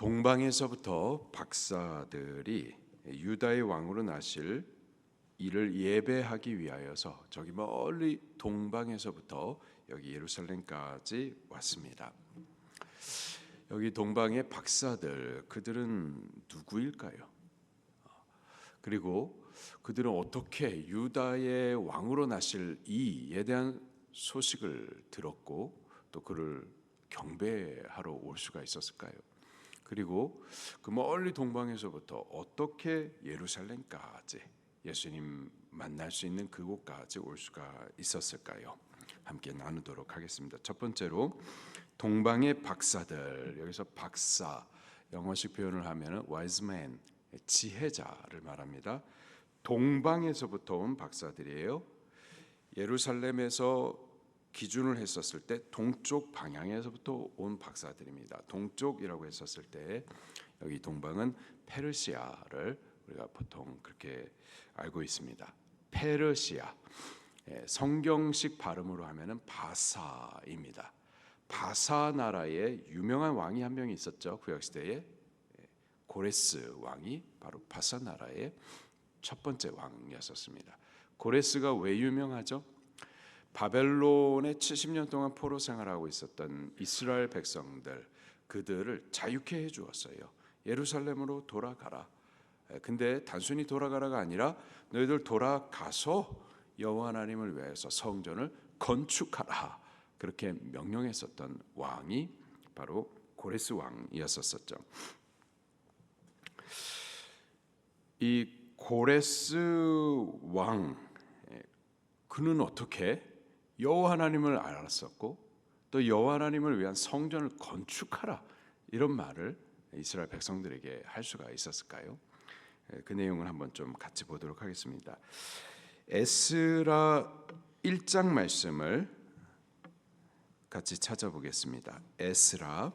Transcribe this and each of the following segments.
동방에서부터 박사들이 유다의 왕으로 나실 이를 예배하기 위하여서 저기 멀리 동방에서부터 여기 예루살렘까지 왔습니다. 여기 동방의 박사들, 그들은 누구일까요? 그리고 그들은 어떻게 유다의 왕으로 나실 이에 대한 소식을 들었고 또 그를 경배하러 올 수가 있었을까요? 그리고 그 멀리 동방에서부터 어떻게 예루살렘까지 예수님 만날 수 있는 그곳까지 올 수가 있었을까요? 함께 나누도록 하겠습니다. 첫 번째로 동방의 박사들, 여기서 박사, 영어식 표현을 하면 wise man, 지혜자를 말합니다. 동방에서부터 온 박사들이에요. 예루살렘에서 기준을 했었을 때 동쪽 방향에서부터 온 박사들입니다. 동쪽이라고 했었을 때 여기 동방은 페르시아를 우리가 보통 그렇게 알고 있습니다. 페르시아, 성경식 발음으로 하면은 바사입니다. 바사 나라에 유명한 왕이 한 명이 있었죠. 구약 시대에 고레스 왕이 바로 바사 나라의 첫 번째 왕이었습니다. 고레스가 왜 유명하죠? 바벨론에 70년 동안 포로 생활하고 있었던 이스라엘 백성들, 그들을 자유케 해주었어요. 예루살렘으로 돌아가라. 근데 단순히 돌아가라가 아니라 너희들 돌아가서 여호와 하나님을 위해서 성전을 건축하라. 그렇게 명령했었던 왕이 바로 고레스 왕이었었죠. 이 고레스 왕, 그는 어떻게 여호와 하나님을 알았었고 또 여호와 하나님을 위한 성전을 건축하라 이런 말을 이스라엘 백성들에게 할 수가 있었을까요? 그 내용을 한번 좀 같이 보도록 하겠습니다. 에스라 1장 말씀을 같이 찾아보겠습니다. 에스라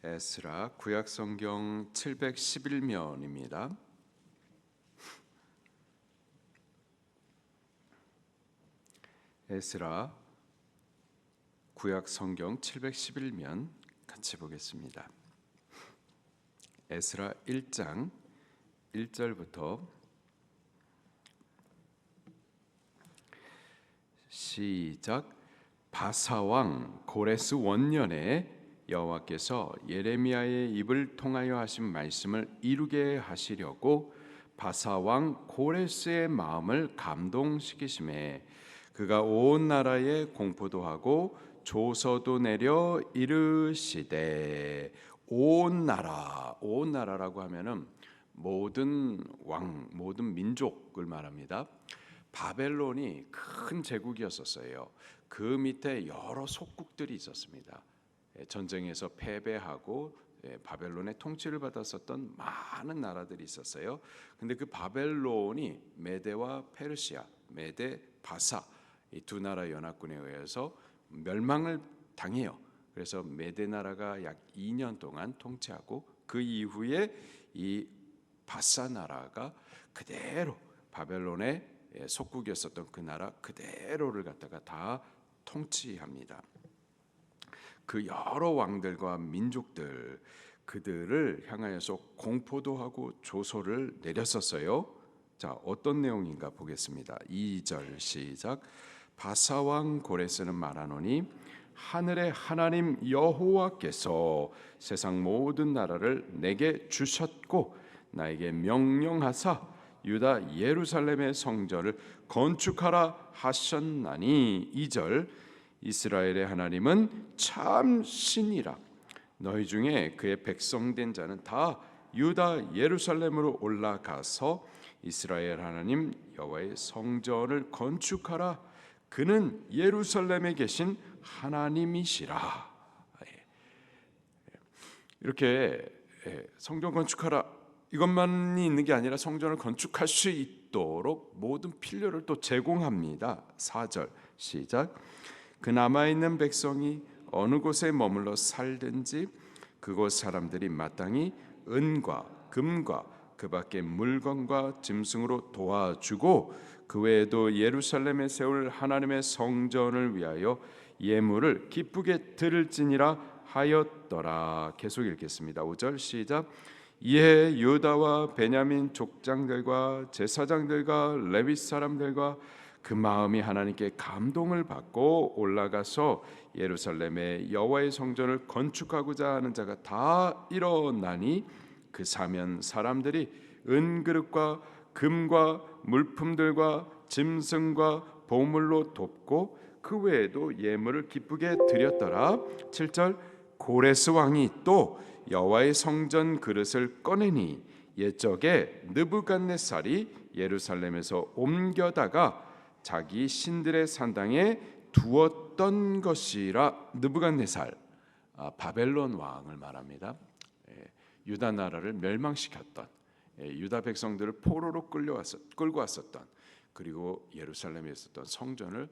'에스라 구약 성경 711면입니다. 에스라 구약 성경 711면 같이 보겠습니다. 에스라 1장 1절부터 시작. 바사왕 고레스 원년에 여호와께서 예레미야의 입을 통하여 하신 말씀을 이루게 하시려고 바사왕 고레스의 마음을 감동시키심에 그가 온 나라에 공포도 하고 조서도 내려 이르시되. 온 나라라고 하면은 모든 왕, 모든 민족을 말합니다. 바벨론이 큰 제국이었었어요. 그 밑에 여러 속국들이 있었습니다. 전쟁에서 패배하고 바벨론의 통치를 받았었던 많은 나라들이 있었어요. 근데 그 바벨론이 메대와 페르시아, 메대, 바사 이 두 나라 연합군에 의해서 멸망을 당해요. 그래서 메대 나라가 약 2년 동안 통치하고 그 이후에 이 바사 나라가 그대로 바벨론의 속국이었었던 그 나라 그대로를 갖다가 다 통치합니다. 그 여러 왕들과 민족들, 그들을 향하여서 공포도 하고 조소를 내렸었어요. 자, 어떤 내용인가 보겠습니다. 2절 시작. 바사왕 고레스는 말하노니 하늘의 하나님 여호와께서 세상 모든 나라를 내게 주셨고 나에게 명령하사 유다 예루살렘의 성전을 건축하라 하셨나니. 2절. 이스라엘의 하나님은 참 신이라. 너희 중에 그의 백성된 자는 다 유다 예루살렘으로 올라가서 이스라엘 하나님 여호와의 성전을 건축하라. 그는 예루살렘에 계신 하나님이시라. 이렇게 성전 건축하라 이것만이 있는 게 아니라 성전을 건축할 수 있도록 모든 필요를 또 제공합니다. 4절 시작. 그 남아있는 백성이 어느 곳에 머물러 살든지 그곳 사람들이 마땅히 은과 금과 그 밖에 물건과 짐승으로 도와주고 그 외에도 예루살렘에 세울 하나님의 성전을 위하여 예물을 기쁘게 드릴지니라 하였더라. 계속 읽겠습니다. 5절 시작. 이에 유다와 베냐민 족장들과 제사장들과 레위 사람들과 그 마음이 하나님께 감동을 받고 올라가서 예루살렘에 여호와의 성전을 건축하고자 하는 자가 다 일어나니 그 사면 사람들이 은그릇과 금과 물품들과 짐승과 보물로 돕고 그 외에도 예물을 기쁘게 드렸더라. 7절 고레스 왕이 또 여호와의 성전 그릇을 꺼내니 옛적에 느부갓네살이 예루살렘에서 옮겨다가 자기 신들의 산당에 두었던 것이라. 느부갓네살 바벨론 왕을 말합니다. 유다 나라를 멸망시켰던, 유다 백성들을 포로로 끌고 왔었던, 그리고 예루살렘에 있었던 성전을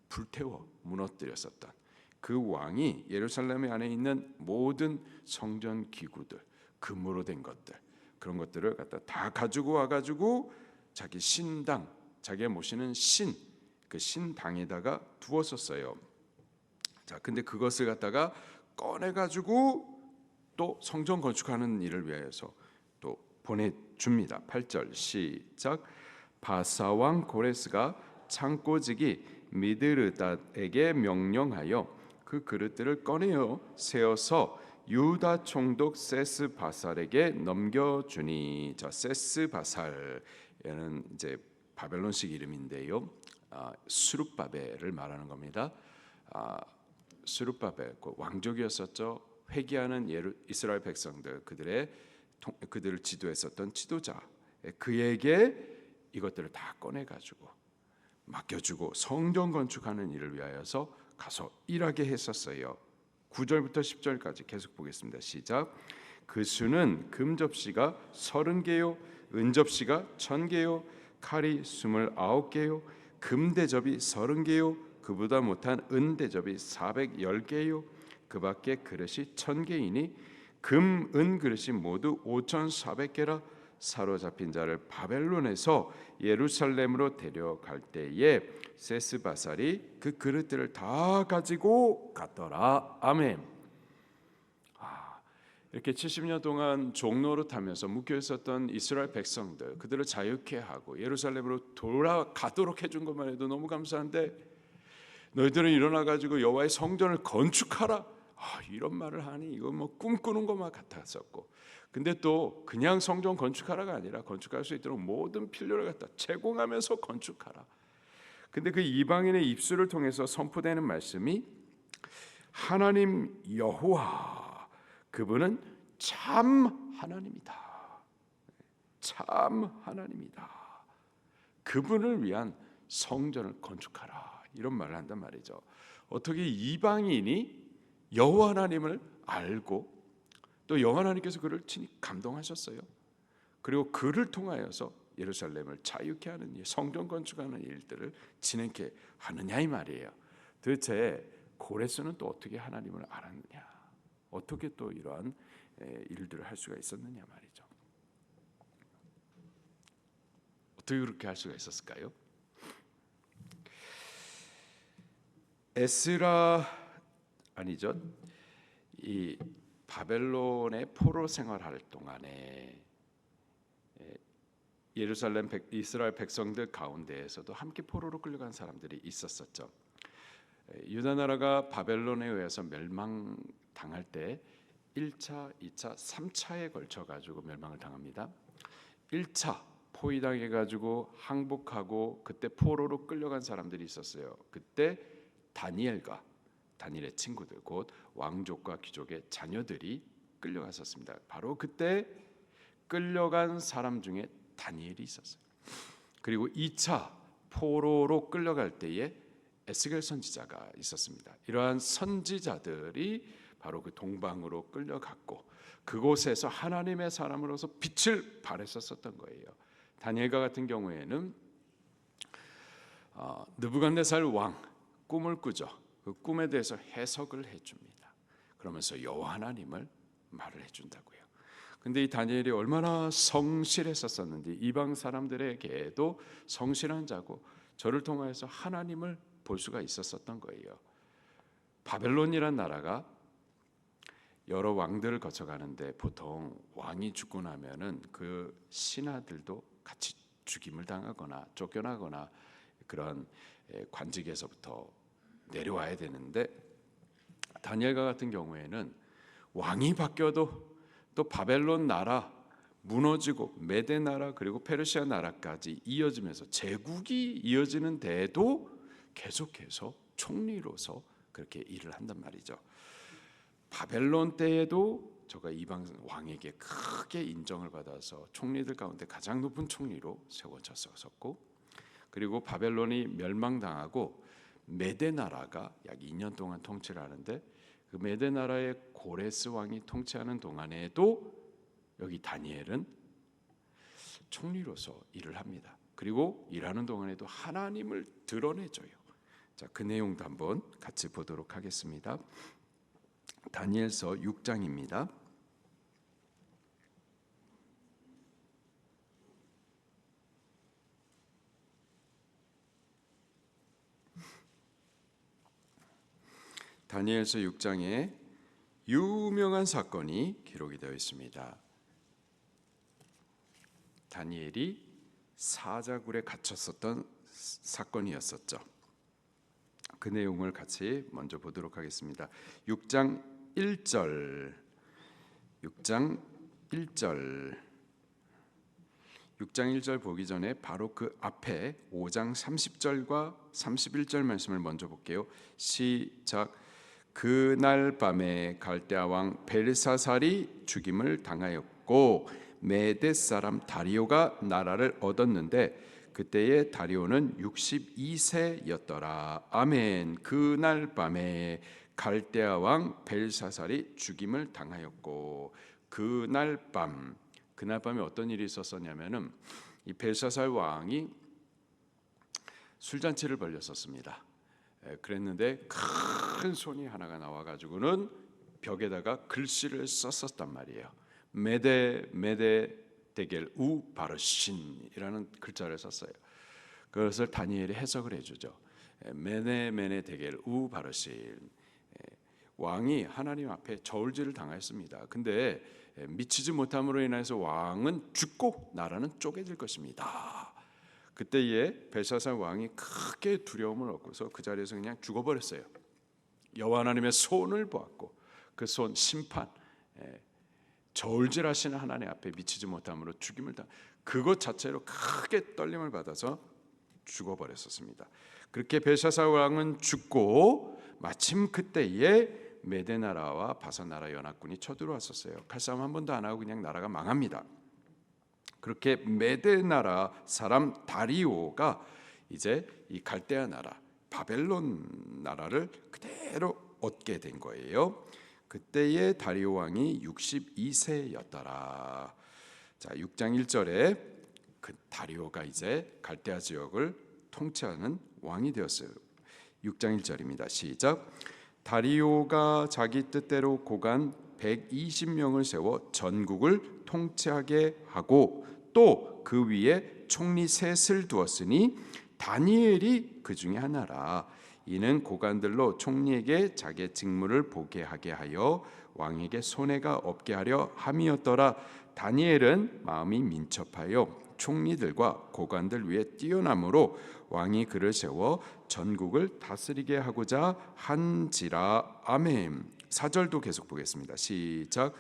불태워 무너뜨렸었던 그 왕이 예루살렘 안에 있는 모든 성전 기구들, 금으로 된 것들, 그런 것들을 갖다 다 가지고 와가지고 자기 신당, 자기가 모시는 신, 그 신당에다가 두었었어요. 자, 근데 그것을 갖다가 꺼내가지고 또 성전 건축하는 일을 위해서 또 보내줍니다. 8절 시작. 바사왕 고레스가 창고지기 미드르닷에게 명령하여 그 그릇들을 꺼내어 세어서 유다 총독 세스바살에게 넘겨주니. 자, 세스바살, 얘는 이제 바벨론식 이름인데요, 스룹바벨을 말하는 겁니다. 스룹바벨, 그 왕족이었었죠. 회개하는 이스라엘 백성들, 그들을 지도했었던 지도자, 그에게 이것들을 다 꺼내 가지고 맡겨주고 성전 건축하는 일을 위하여서 가서 일하게 했었어요. 9절부터 10절까지 계속 보겠습니다. 시작. 그 수는 금 접시가 30개요, 은 접시가 1000개요, 칼이 29개요, 금 대접이 30개요, 그보다 못한 은 대접이 410개요. 그 밖에 그릇이 1000개이니 금, 은 그릇이 모두 5400개라. 사로잡힌 자를 바벨론에서 예루살렘으로 데려갈 때에 세스바살이 그 그릇들을 다 가지고 갔더라. 아멘. 이렇게 70년 동안 종노릇하면서 묶여 있었던 이스라엘 백성들, 그들을 자유케 하고 예루살렘으로 돌아가도록 해준 것만 해도 너무 감사한데, 너희들은 일어나 가지고 여호와의 성전을 건축하라, 이런 말을 하니 이거 뭐 꿈꾸는 것만 같았었고, 근데 또 그냥 성전 건축하라가 아니라 건축할 수 있도록 모든 필요를 갖다 제공하면서 건축하라. 근데 그 이방인의 입술을 통해서 선포되는 말씀이 하나님 여호와, 그분은 참 하나님이다. 참 하나님이다. 그분을 위한 성전을 건축하라, 이런 말을 한단 말이죠. 어떻게 이방인이 여호와 하나님을 알고 또 여호와 하나님께서 그를 친히 감동하셨어요. 그리고 그를 통하여서 예루살렘을 자유케 하는 일, 성전 건축하는 일들을 진행케 하느냐 이 말이에요. 도대체 고레스는 또 어떻게 하나님을 알았느냐, 어떻게 또 이러한 일들을 할 수가 있었느냐 말이죠. 어떻게 그렇게 할 수가 있었을까요? 에스라 아니죠. 이 바벨론의 포로 생활할 동안에 예루살렘 이스라엘 백성들 가운데에서도 함께 포로로 끌려간 사람들이 있었었죠. 유다 나라가 바벨론에 의해서 멸망당할 때 1차, 2차, 3차에 걸쳐 가지고 멸망을 당합니다. 1차 포위당해 가지고 항복하고 그때 포로로 끌려간 사람들이 있었어요. 그때 다니엘의 친구들, 곧 왕족과 귀족의 자녀들이 끌려갔었습니다. 바로 그때 끌려간 사람 중에 다니엘이 있었어요. 그리고 2차 포로로 끌려갈 때에 에스겔 선지자가 있었습니다. 이러한 선지자들이 바로 그 동방으로 끌려갔고 그곳에서 하나님의 사람으로서 빛을 발했었던 거예요. 다니엘과 같은 경우에는 느부갓네살 왕 꿈을 꾸죠. 그 꿈에 대해서 해석을 해줍니다. 그러면서 여호와 하나님을 말을 해준다고요. 근데 이 다니엘이 얼마나 성실했었는지, 이방 사람들에게도 성실한 자고 저를 통해서 하나님을 볼 수가 있었던 거예요. 바벨론이란 나라가 여러 왕들을 거쳐가는데 보통 왕이 죽고 나면은 그 신하들도 같이 죽임을 당하거나 쫓겨나거나 그런 관직에서부터 내려와야 되는데, 다니엘과 같은 경우에는 왕이 바뀌어도 또 바벨론 나라 무너지고 메데 나라 그리고 페르시아 나라까지 이어지면서 제국이 이어지는 데에도 계속해서 총리로서 그렇게 일을 한단 말이죠. 바벨론 때에도 저가 이방 왕에게 크게 인정을 받아서 총리들 가운데 가장 높은 총리로 세워졌었고, 그리고 바벨론이 멸망당하고 메데 나라가 약 2년 동안 통치를 하는데, 그 메데 나라의 고레스 왕이 통치하는 동안에도 여기 다니엘은 총리로서 일을 합니다. 그리고 일하는 동안에도 하나님을 드러내줘요. 자, 그 내용도 한번 같이 보도록 하겠습니다. 다니엘서 6장입니다. 다니엘서 6장에 유명한 사건이 기록이 되어 있습니다. 다니엘이 사자굴에 갇혔었던 사건이었었죠. 그 내용을 같이 먼저 보도록 하겠습니다. 6장 1절 6장 1절 보기 전에 바로 그 앞에 5장 30절과 31절 말씀을 먼저 볼게요. 시작. 그날 밤에 갈대아 왕 벨사살이 죽임을 당하였고 메대 사람 다리오가 나라를 얻었는데 그때의 다리오는 62세였더라. 아멘. 그날 밤에 갈대아 왕 벨사살이 죽임을 당하였고, 그날 밤에 어떤 일이 있었었냐면은 이 벨사살 왕이 술잔치를 벌였었습니다. 그랬는데 큰 손이 하나가 나와가지고는 벽에다가 글씨를 썼었단 말이에요. 메데 데겔 우 바르신이라는 글자를 썼어요. 그것을 다니엘이 해석을 해주죠. 메네 데겔 우 바르신. 왕이 하나님 앞에 저울질을 당했습니다. 근데 미치지 못함으로 인해서 왕은 죽고 나라는 쪼개질 것입니다. 그때에 벨사살 왕이 크게 두려움을 얻고서 그 자리에서 그냥 죽어버렸어요. 여호와 하나님의 손을 보았고 그 손 심판, 저울질하시는 하나님 앞에 미치지 못함으로 죽임을 당. 그것 자체로 크게 떨림을 받아서 죽어버렸었습니다. 그렇게 벨사살 왕은 죽고 마침 그때에 메데 나라와 바산 나라 연합군이 쳐들어왔었어요. 칼싸움 한 번도 안 하고 그냥 나라가 망합니다. 그렇게 메데 나라 사람 다리오가 이제 이 갈대아 나라 바벨론 나라를 그대로 얻게 된 거예요. 그때의 다리오 왕이 62세였더라. 자, 6장 1절에 그 다리오가 이제 갈대아 지역을 통치하는 왕이 되었어요. 6장 1절입니다. 시작. 다리오가 자기 뜻대로 고관 120명을 세워 전국을 통치하게 하고 또 그 위에 총리 셋을 두었으니 다니엘이 그 중에 하나라. 이는 고관들로 총리에게 자기의 직무를 보게 하게 하여 왕에게 손해가 없게 하려 함이었더라. 다니엘은 마음이 민첩하여 총리들과 고관들 위에 뛰어남으로 왕이 그를 세워 전국을 다스리게 하고자 한지라. 아멘. 4절도 계속 보겠습니다. 시작.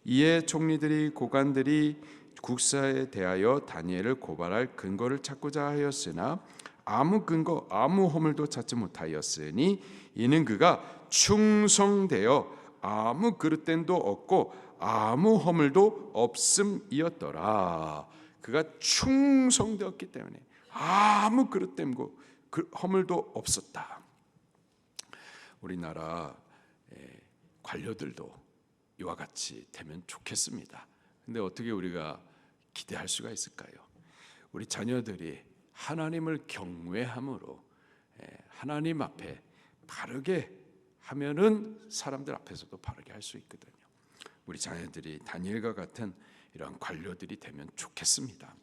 이에 총리들이 고관들이 국사에 대하여 다니엘을 고발할 근거를 찾고자 하였으나 아무 근거 아무 허물도 찾지 못하였으니 이는 그가 충성되어 아무 그릇됨도 없고 아무 허물도 없음이었더라. 그가 충성되었기 때문에 아무 그릇됨고 허물도 없었다. 우리나라 관료들도 이와 같이 되면 좋겠습니다. 근데 어떻게 우리가 기대할 수가 있을까요? 우리 자녀들이 하나님을 경외함으로 하나님 앞에 바르게 하면은 사람들 앞에서도 바르게 할 수 있거든요. 우리 자녀들이 다니엘과 같은 이러한 관료들이 되면 좋겠습니다.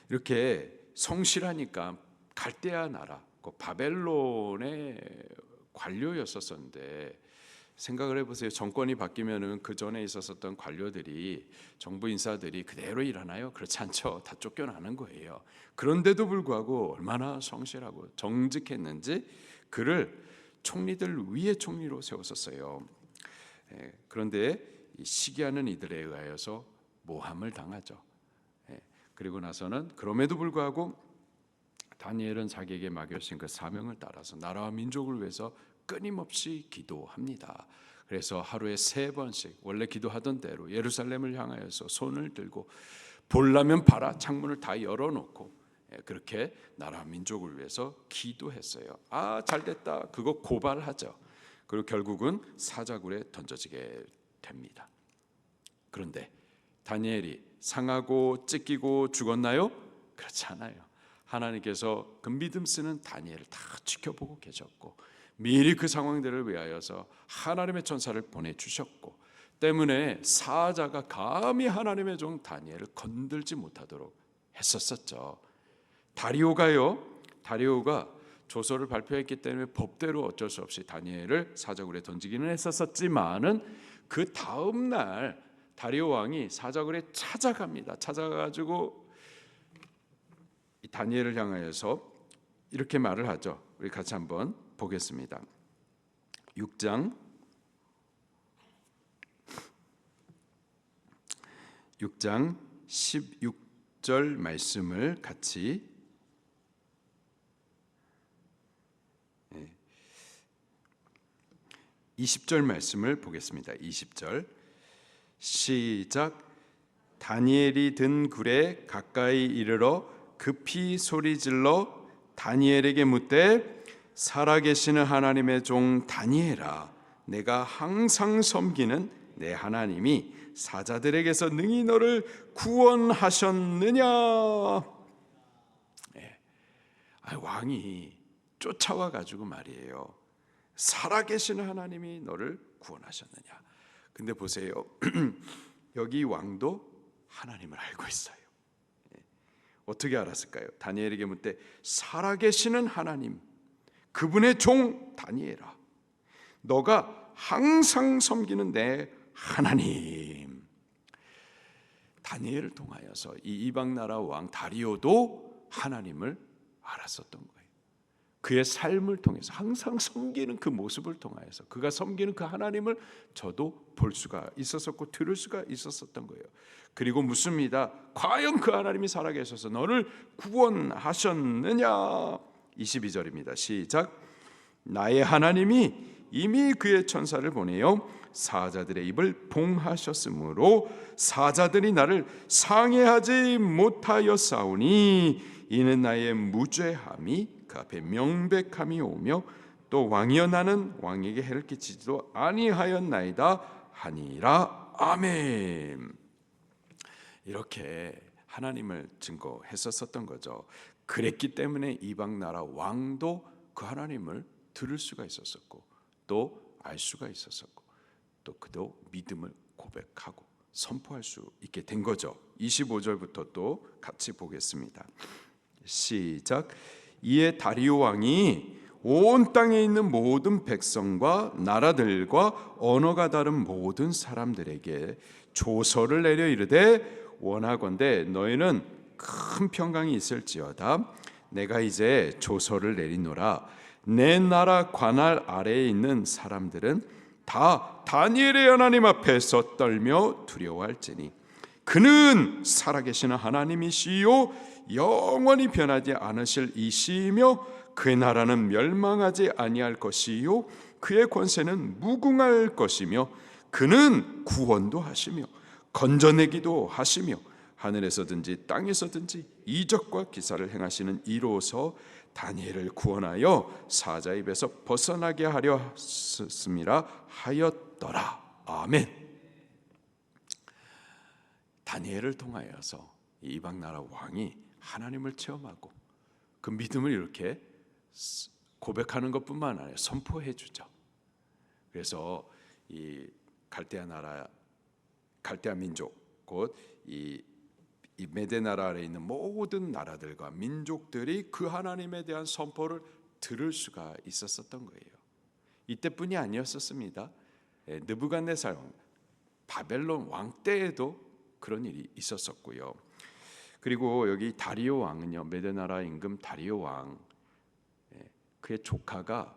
이렇게 성실하니까 갈대아 나라, 그 바벨론의 관료였었는데 생각을 해보세요. 정권이 바뀌면은 그 전에 있었던 관료들이, 정부 인사들이 그대로 일하나요? 그렇지 않죠. 다 쫓겨나는 거예요. 그런데도 불구하고 얼마나 성실하고 정직했는지 그를 총리들 위에 총리로 세웠었어요. 그런데 시기하는 이들에 의하여서 모함을 당하죠. 그리고 나서는 그럼에도 불구하고 다니엘은 자기에게 맡겨진 그 사명을 따라서 나라와 민족을 위해서 끊임없이 기도합니다. 그래서 하루에 3번씩 원래 기도하던 대로 예루살렘을 향하여서 손을 들고 볼라면 봐라 창문을 다 열어놓고 그렇게 나라와 민족을 위해서 기도했어요. 잘됐다. 그거 고발하죠. 그리고 결국은 사자굴에 던져지게 됩니다. 그런데 다니엘이 상하고 찢기고 죽었나요? 그렇지 않아요. 하나님께서 그 믿음 쓰는 다니엘을 다 지켜보고 계셨고 미리 그 상황들을 위하여서 하나님의 천사를 보내주셨고 때문에 사자가 감히 하나님의 종 다니엘을 건들지 못하도록 했었죠. 다리오가 조서를 발표했기 때문에 법대로 어쩔 수 없이 다니엘을 사자굴에 던지기는 했었지만은 그 다음 날 다리오 왕이 사자굴에 찾아갑니다. 찾아가지고 다니엘을 향하여서 이렇게 말을 하죠. 우리 같이 한번 보겠습니다. 6장 16절 말씀을 같이 20절 말씀을 보겠습니다. 20절 시작. 다니엘이 든 굴에 가까이 이르러 급히 소리질러 다니엘에게 묻되 살아계시는 하나님의 종 다니엘아, 내가 항상 섬기는 내 하나님이 사자들에게서 능히 너를 구원하셨느냐? 왕이 쫓아와 가지고 말이에요. 살아계시는 하나님이 너를 구원하셨느냐? 근데 보세요. 여기 왕도 하나님을 알고 있어요. 어떻게 알았을까요? 다니엘에게 묻되 살아계시는 하나님, 그분의 종 다니엘아, 너가 항상 섬기는 내 하나님. 다니엘을 통하여서 이 이방 나라 왕 다리오도 하나님을 알았었던 거예요. 그의 삶을 통해서 항상 섬기는 그 모습을 통하여서 그가 섬기는 그 하나님을 저도 볼 수가 있었었고 들을 수가 있었었던 거예요. 그리고 묻습니다. 과연 그 하나님이 살아계셔서 너를 구원하셨느냐? 22절입니다. 시작. 나의 하나님이 이미 그의 천사를 보내어 사자들의 입을 봉하셨으므로 사자들이 나를 상해하지 못하였사오니 이는 나의 무죄함이 그 앞에 명백함이 오며 또 왕이여 나는 왕에게 해를 끼치지도 아니하였나이다 하니라. 아멘. 이렇게 하나님을 증거했었던 거죠. 그랬기 때문에 이방 나라 왕도 그 하나님을 들을 수가 있었었고 또 알 수가 있었었고 또 그도 믿음을 고백하고 선포할 수 있게 된 거죠. 25절부터 또 같이 보겠습니다. 시작. 이에 다리오 왕이 온 땅에 있는 모든 백성과 나라들과 언어가 다른 모든 사람들에게 조서를 내려 이르되 원하건대 너희는 큰 평강이 있을지어다. 내가 이제 조서를 내리노라. 내 나라 관할 아래에 있는 사람들은 다 다니엘의 하나님 앞에서 떨며 두려워할지니 그는 살아계시는 하나님이시요 영원히 변하지 않으실 이시며 그의 나라는 멸망하지 아니할 것이요 그의 권세는 무궁할 것이며 그는 구원도 하시며 건져내기도 하시며 하늘에서든지 땅에서든지 이적과 기사를 행하시는 이로서 다니엘을 구원하여 사자 입에서 벗어나게 하려 하였음이라 하였더라. 아멘. 다니엘을 통하여서 이방 나라 왕이 하나님을 체험하고 그 믿음을 이렇게 고백하는 것뿐만 아니라 선포해 주죠. 그래서 이 갈대아 나라 갈대아 민족 곧 이 메대 나라 아래 있는 모든 나라들과 민족들이 그 하나님에 대한 선포를 들을 수가 있었었던 거예요. 이때뿐이 아니었었습니다. 느부갓네살 바벨론 왕 때에도 그런 일이 있었었고요. 그리고 여기 다리오 왕은요, 메대 나라 임금 다리오 왕, 그의 조카가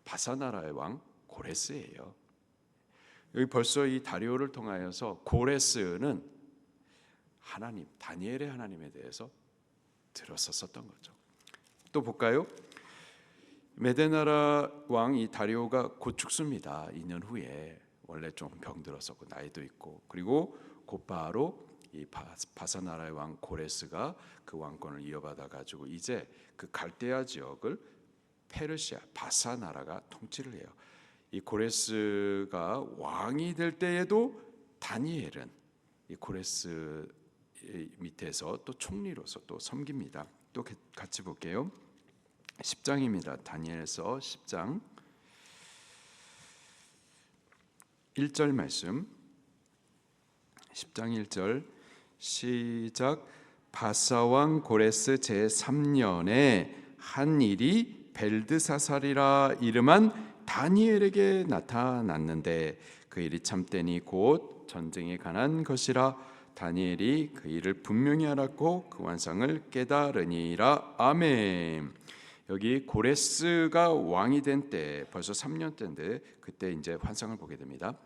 바사 나라의 왕 고레스예요. 여기 벌써 이 다리오를 통하여서 고레스는 하나님, 다니엘의 하나님에 대해서 들었었던 거죠. 또 볼까요? 메데나라 왕 이 다리오가 곧 죽습니다. 2년 후에. 원래 좀 병들었었고 나이도 있고, 그리고 곧바로 이 바사 나라의 왕 고레스가 그 왕권을 이어받아 가지고 이제 그 갈대아 지역을 페르시아 바사 나라가 통치를 해요. 이 고레스가 왕이 될 때에도 다니엘은 이 고레스 밑에서 또 총리로서 또 섬깁니다. 또 같이 볼게요. 10장입니다. 다니엘서 10장 1절 말씀. 10장 1절 시작. 바사왕 고레스 제3년에 한 일이 벨드사살이라 이름한 다니엘에게 나타났는데 그 일이 참되니 곧 전쟁에 관한 것이라. 다니엘이 그 일을 분명히 알았고 그 환상을 깨달으니라. 아멘. 여기 고레스가 왕이 된 때 벌써 3년 때인데 그때 이제 환상을 보게 됩니다.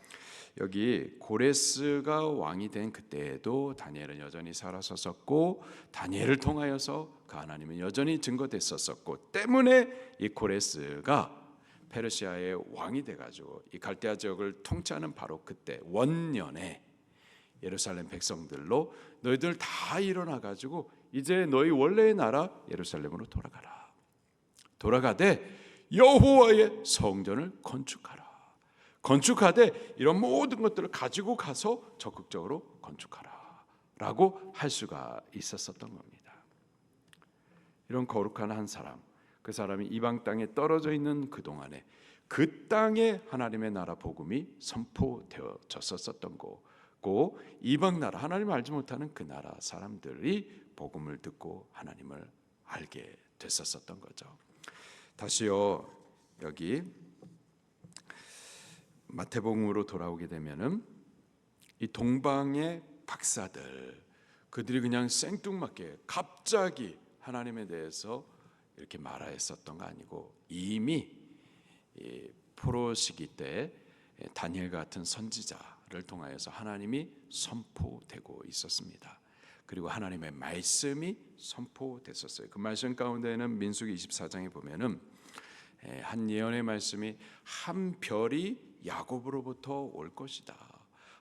여기 고레스가 왕이 된 그때에도 다니엘은 여전히 살았었고 다니엘을 통하여서 그 하나님은 여전히 증거됐었고 때문에 이 고레스가 페르시아의 왕이 돼가지고 이 갈대아 지역을 통치하는 바로 그때 원년에 예루살렘 백성들로 너희들 다 일어나가지고 이제 너희 원래의 나라 예루살렘으로 돌아가라. 돌아가되 여호와의 성전을 건축하라. 건축하되 이런 모든 것들을 가지고 가서 적극적으로 건축하라 라고 할 수가 있었었던 겁니다. 이런 거룩한 한 사람, 그 사람이 이방 땅에 떨어져 있는 그동안에 그 땅에 하나님의 나라 복음이 선포되어졌었던 거고 이방 나라, 하나님 알지 못하는 그 나라 사람들이 복음을 듣고 하나님을 알게 됐었던 거죠. 다시요, 여기 마태복음으로 돌아오게 되면은 이 동방의 박사들, 그들이 그냥 생뚱맞게 갑자기 하나님에 대해서 이렇게 말하였었던 거 아니고 이미 포로 시기 때 다니엘 같은 선지자를 통하여서 하나님이 선포되고 있었습니다. 그리고 하나님의 말씀이 선포됐었어요. 그 말씀 가운데는 민수기 24장에 보면은 한 예언의 말씀이 한 별이 야곱으로부터 올 것이다,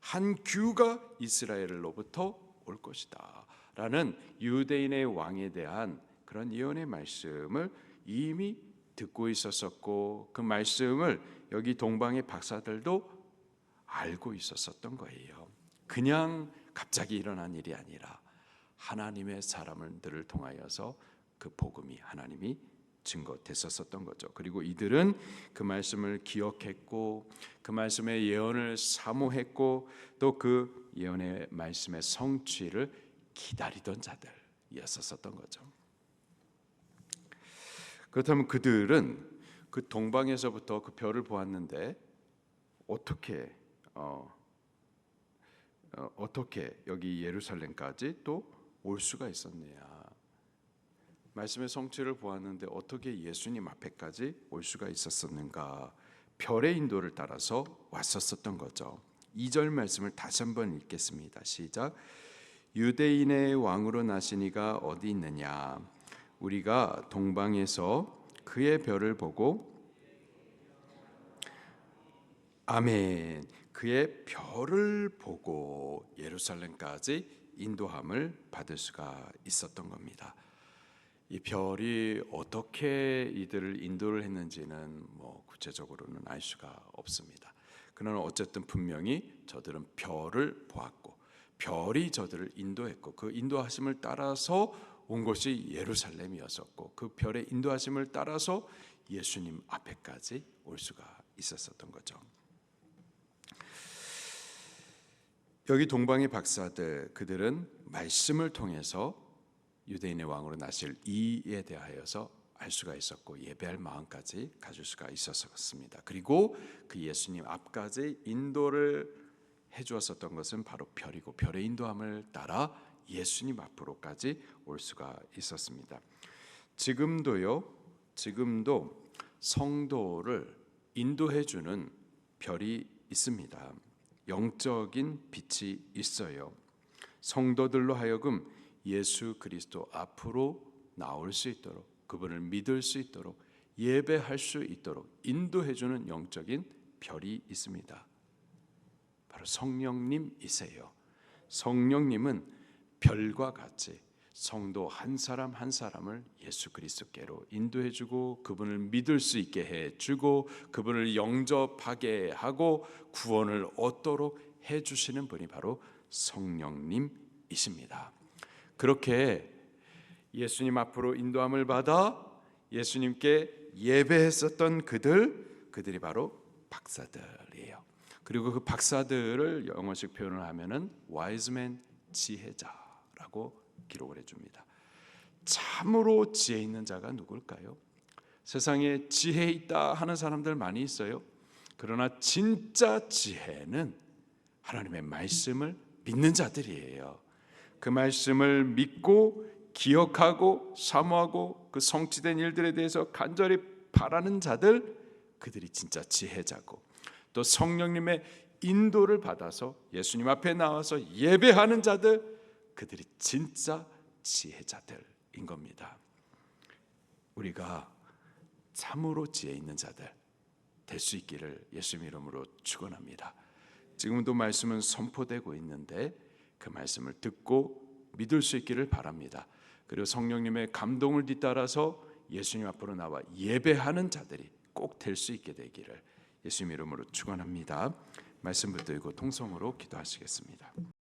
한 규가 이스라엘로부터 올 것이다 라는 유대인의 왕에 대한 그런 예언의 말씀을 이미 듣고 있었었고 그 말씀을 여기 동방의 박사들도 알고 있었었던 거예요. 그냥 갑자기 일어난 일이 아니라 하나님의 사람들을 통하여서 그 복음이 하나님이 증거됐었던 거죠. 그리고 이들은 그 말씀을 기억했고 그 말씀의 예언을 사모했고 또 그 예언의 말씀의 성취를 기다리던 자들이었었던 거죠. 그렇다면 그들은 그 동방에서부터 그 별을 보았는데 어떻게 여기 예루살렘까지 또 올 수가 있었느냐? 말씀의 성취를 보았는데 어떻게 예수님 앞에까지 올 수가 있었었는가? 별의 인도를 따라서 왔었던 거죠. 2절 말씀을 다시 한번 읽겠습니다. 시작. 유대인의 왕으로 나신 이가 어디 있느냐? 우리가 동방에서 그의 별을 보고 아멘. 그의 별을 보고 예루살렘까지 인도함을 받을 수가 있었던 겁니다. 이 별이 어떻게 이들을 인도를 했는지는 구체적으로는 알 수가 없습니다. 그러나 어쨌든 분명히 저들은 별을 보았고 별이 저들을 인도했고 그 인도하심을 따라서 온 곳이 예루살렘이었었고 그 별의 인도하심을 따라서 예수님 앞에까지 올 수가 있었던 거죠. 여기 동방의 박사들, 그들은 말씀을 통해서 유대인의 왕으로 나실 이에 대하여서 알 수가 있었고 예배할 마음까지 가질 수가 있었습니다. 그리고 그 예수님 앞까지 인도를 해주었었던 것은 바로 별이고 별의 인도함을 따라 예수님 앞으로까지 올 수가 있었습니다. 지금도 성도를 인도해주는 별이 있습니다. 영적인 빛이 있어요. 성도들로 하여금 예수 그리스도 앞으로 나올 수 있도록, 그분을 믿을 수 있도록, 예배할 수 있도록 인도해주는 영적인 별이 있습니다. 바로 성령님이세요. 성령님은 별과 같이 성도 한 사람 한 사람을 예수 그리스도께로 인도해주고 그분을 믿을 수 있게 해주고 그분을 영접하게 하고 구원을 얻도록 해주시는 분이 바로 성령님이십니다. 그렇게 예수님 앞으로 인도함을 받아 예수님께 예배했었던 그들이 바로 박사들이에요. 그리고 그 박사들을 영어식 표현을 하면은 wise man, 지혜자라고 기록을 해줍니다. 참으로 지혜 있는 자가 누굴까요? 세상에 지혜 있다 하는 사람들 많이 있어요. 그러나 진짜 지혜는 하나님의 말씀을 믿는 자들이에요. 그 말씀을 믿고 기억하고 사모하고 그 성취된 일들에 대해서 간절히 바라는 자들, 그들이 진짜 지혜자고, 또 성령님의 인도를 받아서 예수님 앞에 나와서 예배하는 자들, 그들이 진짜 지혜자들인 겁니다. 우리가 참으로 지혜 있는 자들 될 수 있기를 예수님 이름으로 축원합니다. 지금도 말씀은 선포되고 있는데 그 말씀을 듣고 믿을 수 있기를 바랍니다. 그리고 성령님의 감동을 뒤따라서 예수님 앞으로 나와 예배하는 자들이 꼭 될 수 있게 되기를 예수님 이름으로 축원합니다. 말씀 붙들고 통성으로 기도하시겠습니다.